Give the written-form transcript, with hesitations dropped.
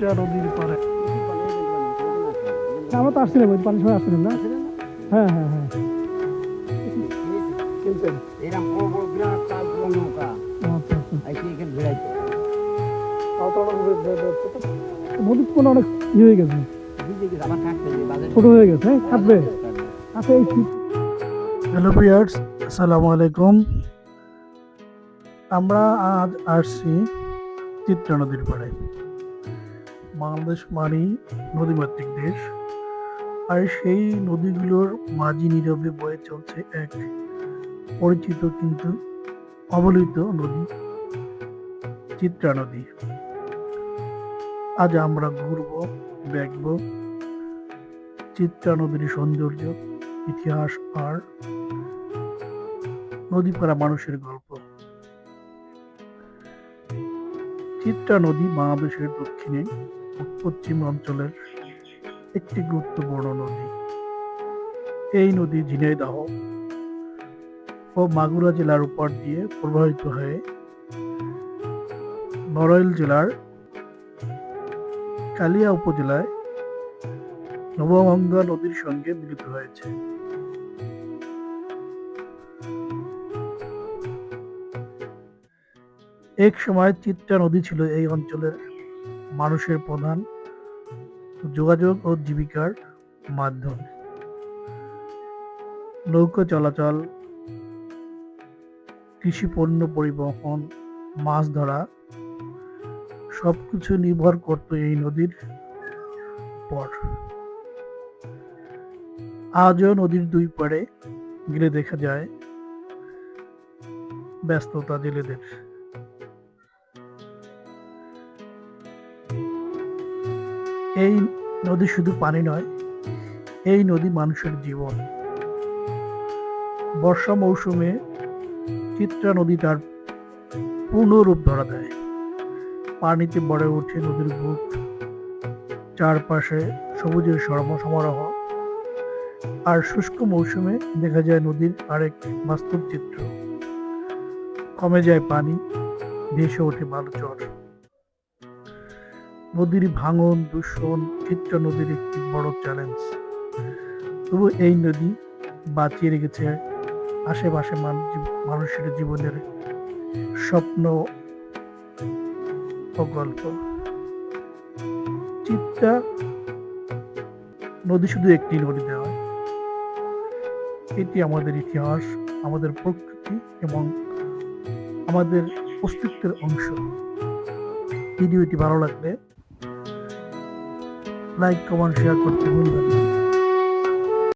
চিত্রা নদীর পাড়ে আমরা তো আসছিলাম ওই পানির সময় আসছিলাম না। হ্যাঁ হ্যাঁ হ্যাঁ এরকম বড় বড় বিরাট কাল নৌকা আচ্ছা আচ্ছা এসে এখানে বেড়াইতো। নদীর কোনো অনেক ইয়ে হয়ে গেছে, দিকে আবার কাটতে যে বাজারে ছোট হয়ে গেছে, হ্যাঁ কাটবে। আচ্ছা এই হ্যালো ভিউয়ার্স, আসসালামু আলাইকুম। আমরা আজ আসছি চিত্রা নদীর পাড়ে। বাংলাদেশ মানেই নদীমাতৃক দেশ, আর সেই নদীগুলোর মাঝি নীরবে বয়ে চলছে এক পরিচিত কিন্তু অবহেলিত নদী, চিত্রা নদী। আজ আমরা ঘুরব, দেখব চিত্রা নদীর সৌন্দর্য, ইতিহাস আর নদীপাড়া মানুষের গল্প। চিত্রা নদী বাংলাদেশের দক্ষিণে পশ্চিম অঞ্চলের একটি গুরুত্বপূর্ণ নদী। এই নদী ঝিনাইদহ ও মাগুরা জেলার উপর দিয়ে প্রবাহিত হয়ে নড়াইল জেলার কালিয়া উপজেলায় নবগঙ্গা নদীর সঙ্গে মিলিত হয়েছে। এক সময় চিত্রা নদী ছিল এই অঞ্চলের মানুষের প্রধান যোগাযোগ ও জীবিকার মাধ্যম। নৌকা চলাচল, কৃষি পণ্য পরিবহন, মাছ ধরা সবকিছু নির্ভর করত এই নদীর উপর। আজও নদীর দুই পাড়ে গেলে দেখা যায় ব্যস্ততা জেলেদের। এই নদী শুধু পানি নয়, এই নদী মানুষের জীবন। বর্ষা মৌসুমে চিত্রা নদী তার পূর্ণ রূপ ধরা দেয়। পানিতে ভরে ওঠে নদীর বুক, চারপাশে সবুজের সমারোহ। আর শুষ্ক মৌসুমে দেখা যায় নদীর আরেক বাস্তব চিত্র। কমে যায় পানি, ভেসে ওঠে বালুচর। নদীর ভাঙন, দূষণ চিত্রা নদীর একটি বড় চ্যালেঞ্জ। তবু এই নদী বাঁচিয়ে রেখেছে আশেপাশে মানুষের জীবনের স্বপ্ন ও গল্প। চিত্রা নদী শুধু একটি নদী নয়, এটি আমাদের ইতিহাস, আমাদের প্রকৃতি এবং আমাদের অস্তিত্বের অংশ। ভিডিওটি ভালো লাগলে লাইক, কমেন্ট, শেয়ার করতে ভুলবেন না।